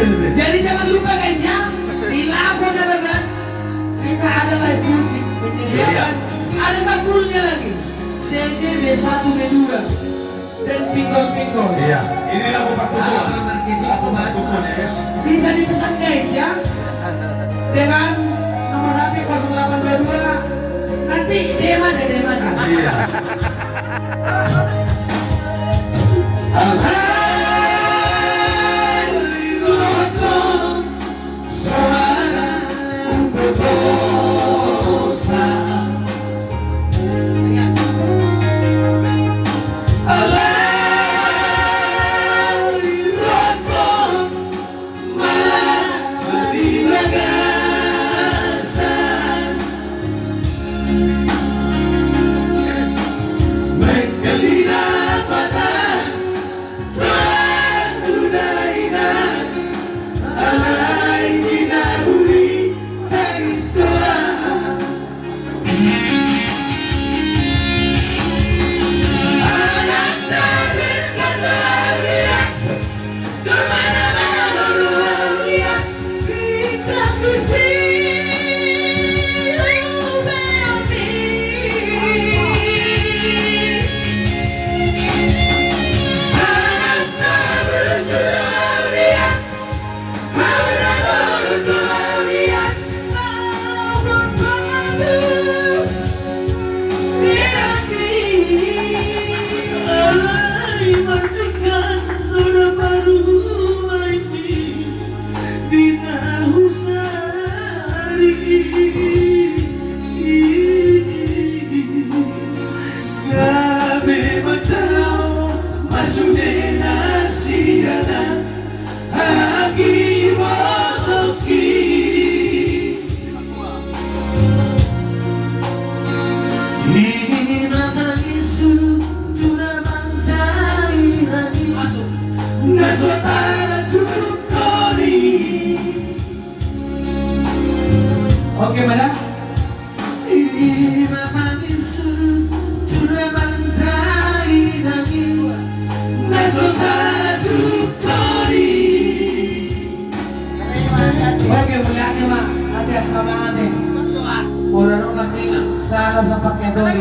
Jadi jangan lupa guys ya, di Labuan Barat kita ada live music menyediakan, ada tabulnya lagi, CD B1 B2 dan pinggol-pinggol. Iya, ini lagu Pak Tukun. Lagu Pak Tukun ya. Bisa dipesan guys ya, dengan nomor HP 0822. Nanti DM aja. Iya. Oke, mana? Oke, melihatnya mah ada kamangan orang lagi salah sa pakai doon.